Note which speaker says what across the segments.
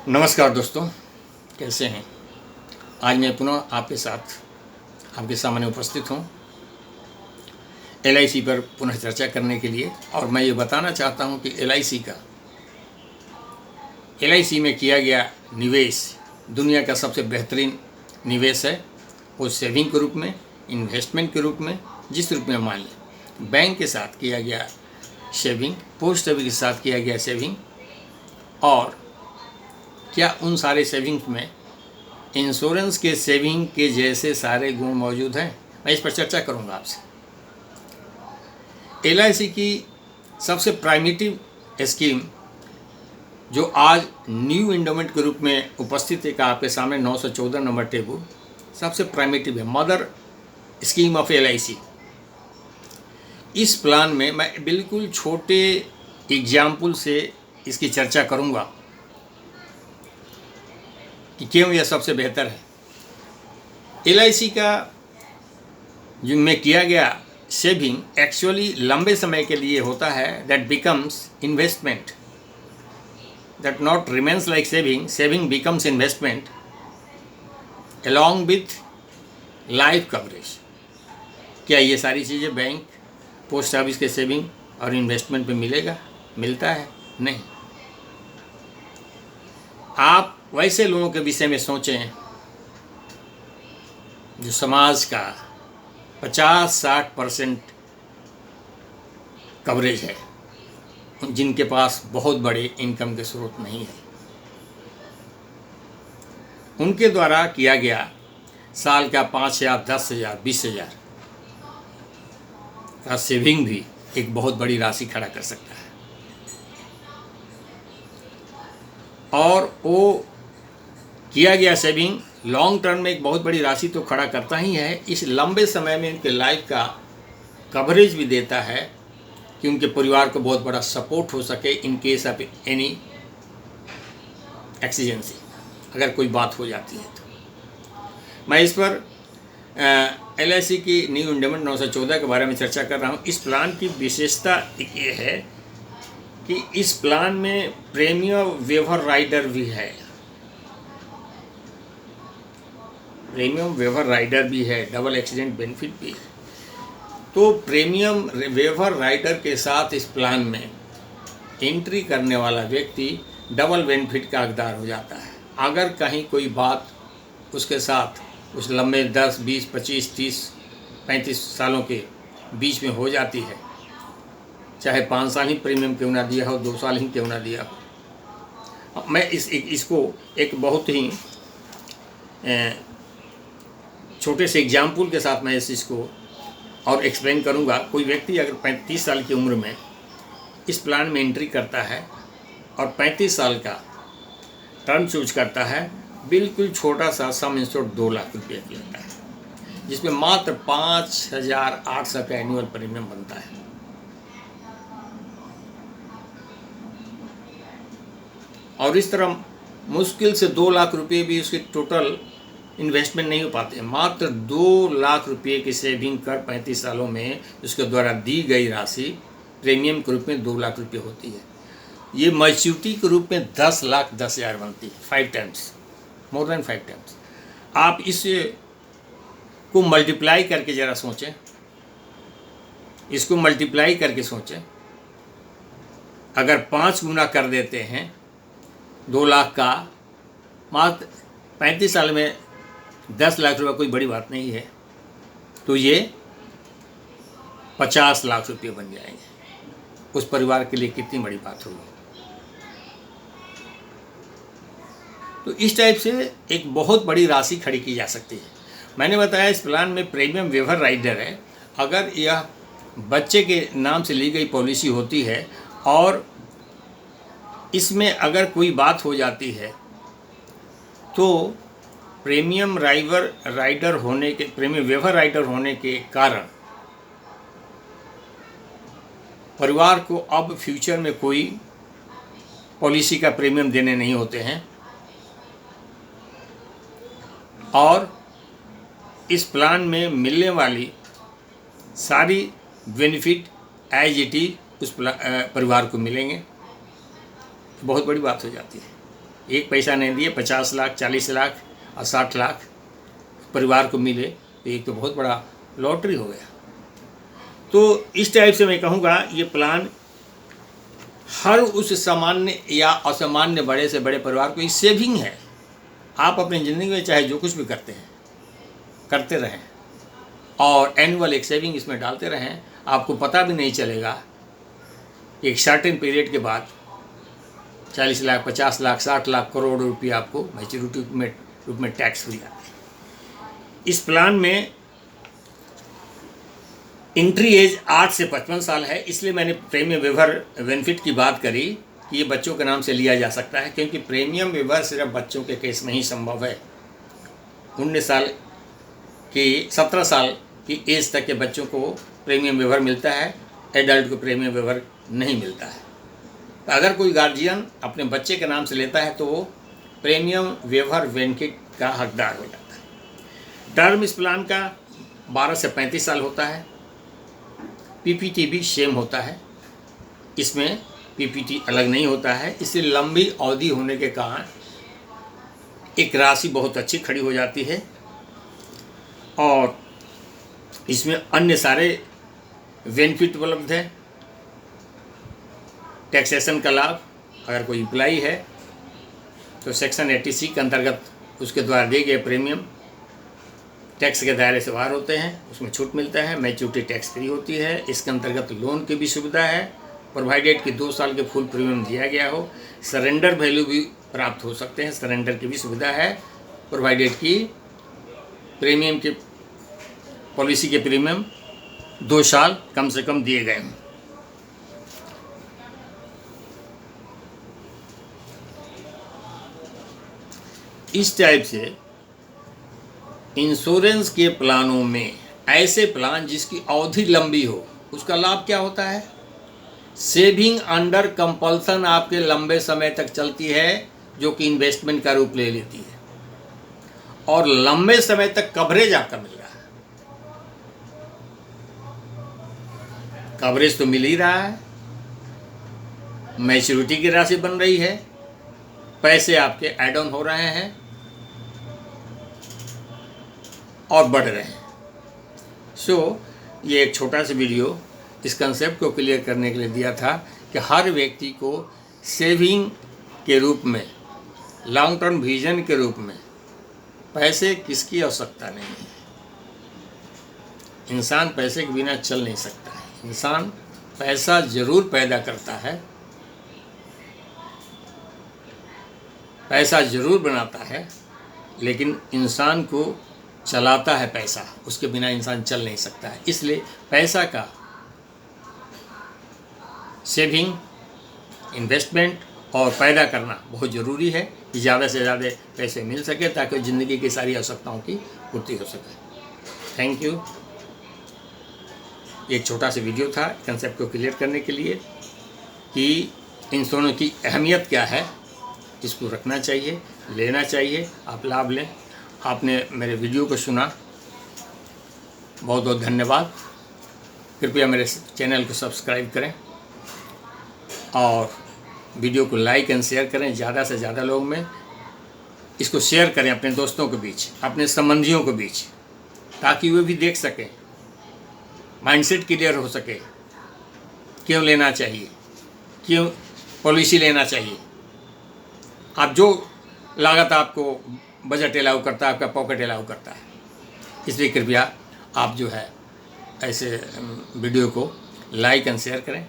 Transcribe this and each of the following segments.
Speaker 1: नमस्कार दोस्तों, कैसे हैं। आज मैं पुनः आपके साथ आपके सामने उपस्थित हूँ LIC पर पुनः चर्चा करने के लिए। और मैं ये बताना चाहता हूँ कि LIC में किया गया निवेश दुनिया का सबसे बेहतरीन निवेश है। वो सेविंग के रूप में, इन्वेस्टमेंट के रूप में, जिस रूप में मान लें, बैंक के साथ किया गया सेविंग, पोस्ट ऑफिस के साथ किया गया सेविंग, और क्या उन सारे सेविंग्स में इंश्योरेंस के सेविंग के जैसे सारे गुण मौजूद हैं। मैं इस पर चर्चा करूंगा आपसे। LIC की सबसे प्राइमेटिव स्कीम जो आज न्यू इंडोमेंट के रूप में उपस्थित है, आपके सामने 914 नंबर टेबल सबसे प्राइमेटिव है, मदर स्कीम ऑफ LIC। इस प्लान में मैं बिल्कुल छोटे एग्जाम्पल से इसकी चर्चा करूंगा कि क्यों यह सबसे बेहतर है। LIC का जो में किया गया सेविंग एक्चुअली लंबे समय के लिए होता है, that becomes investment, that not remains like saving becomes investment along with life coverage. क्या ये सारी चीज़ें बैंक, पोस्ट ऑफिस के सेविंग और इन्वेस्टमेंट पे मिलता है? नहीं। आप वैसे लोगों के विषय में सोचें जो समाज का 50-60% कवरेज है, जिनके पास बहुत बड़े इनकम के स्रोत नहीं है। उनके द्वारा किया गया साल का 5,000, 10,000, 20,000 का सेविंग भी एक बहुत बड़ी राशि खड़ा कर सकता है। और वो किया गया सेविंग लॉन्ग टर्म में एक बहुत बड़ी राशि तो खड़ा करता ही है, इस लंबे समय में उनके लाइफ का कवरेज भी देता है कि उनके परिवार को बहुत बड़ा सपोर्ट हो सके in case of any exigency, अगर कोई बात हो जाती है तो। मैं इस पर LIC की न्यू इंडोमेंट 914 के बारे में चर्चा कर रहा हूँ। इस प्लान की विशेषता एक ये है कि इस प्लान में प्रीमियम वेवर राइडर भी है। प्रीमियम वेवर राइडर भी है, डबल एक्सीडेंट बेनिफिट भी है। तो प्रीमियम वेवर राइडर के साथ इस प्लान में एंट्री करने वाला व्यक्ति डबल बेनिफिट का हकदार हो जाता है। अगर कहीं कोई बात उसके साथ उस लंबे 10, 20, 25, 30, 35 सालों के बीच में हो जाती है, चाहे 5 साल ही प्रीमियम क्यों ना दिया हो, 2 साल ही क्यों ना दिया हो। मैं इसको एक बहुत ही छोटे से एग्जाम्पल के साथ मैं इस चीज़ को और एक्सप्लेन करूंगा। कोई व्यक्ति अगर 35 साल की उम्र में इस प्लान में एंट्री करता है और 35 साल का टर्म चूज करता है, बिल्कुल छोटा सा सम इंश्योर्ड 2 लाख रुपये लेता है, जिसमें मात्र 5,800 का एनुअल प्रीमियम बनता है। और इस तरह मुश्किल से 2 लाख रुपये भी उसके टोटल इन्वेस्टमेंट नहीं हो पाते हैं। मात्र 2 लाख रुपये की सेविंग कर 35 सालों में उसके द्वारा दी गई राशि प्रीमियम के रूप में 2 लाख रुपये होती है। ये मैच्योरिटी के रूप में 10,10,000 बनती है, 5 टाइम्स, मोर देन 5 टाइम्स। आप इस को मल्टीप्लाई करके ज़रा सोचें, इसको मल्टीप्लाई करके सोचें। अगर 5 गुना कर देते हैं 2 लाख का, मात्र 35 साल में 10 लाख रुपये कोई बड़ी बात नहीं है, तो ये 50 लाख रुपये बन जाएंगे। उस परिवार के लिए कितनी बड़ी बात होगी। तो इस टाइप से एक बहुत बड़ी राशि खड़ी की जा सकती है। मैंने बताया इस प्लान में प्रीमियम वेवर राइडर है। अगर यह बच्चे के नाम से ली गई पॉलिसी होती है और इसमें अगर कोई बात हो जाती है तो प्रीमियम वेवर राइडर होने के कारण परिवार को अब फ्यूचर में कोई पॉलिसी का प्रीमियम देने नहीं होते हैं, और इस प्लान में मिलने वाली सारी बेनिफिट एज इट इज उस परिवार को मिलेंगे। बहुत बड़ी बात हो जाती है। एक पैसा नहीं दिए 50 लाख, 40 लाख और 60 लाख परिवार को मिले, तो एक तो बहुत बड़ा लॉटरी हो गया। तो इस टाइप से मैं कहूँगा ये प्लान हर उस सामान्य या असामान्य बड़े से बड़े परिवार को, ये सेविंग है। आप अपनी ज़िंदगी में चाहे जो कुछ भी करते हैं करते रहें और एनुअल एक सेविंग इसमें डालते रहें, आपको पता भी नहीं चलेगा। एक सर्टेन पीरियड के बाद 40 लाख, 50 लाख, 60 लाख, करोड़ रुपये आपको मैच्योरिटी में रूप में टैक्स फ्री आते हैं। इस प्लान में एंट्री एज 8 से 55 साल है, इसलिए मैंने प्रीमियम वेवर बेनिफिट की बात करी कि ये बच्चों के नाम से लिया जा सकता है, क्योंकि प्रीमियम वेवर सिर्फ बच्चों के केस में ही संभव है। 19 साल की 17 साल की एज तक के बच्चों को प्रीमियम वेवर मिलता है, एडल्ट को प्रीमियम वेवर नहीं मिलता है। तो अगर कोई गार्जियन अपने बच्चे के नाम से लेता है तो वो प्रीमियम वेवर बेनिफिट का हकदार हो जाता है। टर्म इस प्लान का 12 से 35 साल होता है। पीपीटी भी सेम होता है, इसमें पीपीटी अलग नहीं होता है। इससे लंबी अवधि होने के कारण एक राशि बहुत अच्छी खड़ी हो जाती है और इसमें अन्य सारे बेनिफिट उपलब्ध है। टैक्सेशन का लाभ, अगर कोई एम्प्लॉई है तो सेक्शन 80C के अंतर्गत उसके द्वारा दिए गए प्रीमियम टैक्स के दायरे से बाहर होते हैं, उसमें छूट मिलता है। मैच्योरिटी टैक्स फ्री होती है। इसके अंतर्गत लोन की भी सुविधा है, प्रोवाइडेड कि 2 साल के फुल प्रीमियम दिया गया हो। सरेंडर वैल्यू भी प्राप्त हो सकते हैं, सरेंडर की भी सुविधा है, प्रोवाइडेड कि प्रीमियम के पॉलिसी के प्रीमियम 2 साल कम से कम दिए गए। इस टाइप से इंश्योरेंस के प्लानों में ऐसे प्लान जिसकी अवधि लंबी हो, उसका लाभ क्या होता है? सेविंग अंडर कंपल्सन आपके लंबे समय तक चलती है, जो कि इन्वेस्टमेंट का रूप ले लेती है और लंबे समय तक कवरेज आपका मिल रहा है। कवरेज तो मिल ही रहा है, मैच्योरिटी की राशि बन रही है, पैसे आपके ऐड ऑन हो रहे हैं और बढ़ रहे हैं। ये एक छोटा सा वीडियो इस कंसेप्ट को क्लियर करने के लिए दिया था कि हर व्यक्ति को सेविंग के रूप में, लॉन्ग टर्म विजन के रूप में पैसे किसकी आवश्यकता नहीं है। इंसान पैसे के बिना चल नहीं सकता है। इंसान पैसा जरूर पैदा करता है, पैसा जरूर बनाता है, लेकिन इंसान को चलाता है पैसा, उसके बिना इंसान चल नहीं सकता है। इसलिए पैसा का सेविंग, इन्वेस्टमेंट और पैदा करना बहुत ज़रूरी है कि ज़्यादा से ज़्यादा पैसे मिल सके ताकि ज़िंदगी की सारी आवश्यकताओं की पूर्ति हो सके। Thank you. एक छोटा सा वीडियो था कंसेप्ट को क्लियर करने के लिए कि इंश्योरेंस की अहमियत क्या है, इसको रखना चाहिए, लेना चाहिए, आप लाभ लें। आपने मेरे वीडियो को सुना, बहुत बहुत धन्यवाद। कृपया मेरे चैनल को सब्सक्राइब करें और वीडियो को लाइक एंड शेयर करें ज़्यादा से ज़्यादा लोगों में। इसको शेयर करें अपने दोस्तों के बीच, अपने संबंधियों के बीच, ताकि वे भी देख सकें, माइंडसेट क्लियर हो सके, क्यों लेना चाहिए, क्यों पॉलिसी लेना चाहिए। आप जो लागत आपको बजट अलाउ करता है, आपका पॉकेट अलाउ करता है। इसलिए कृपया आप जो है ऐसे वीडियो को लाइक एंड शेयर करें।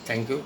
Speaker 1: Thank you.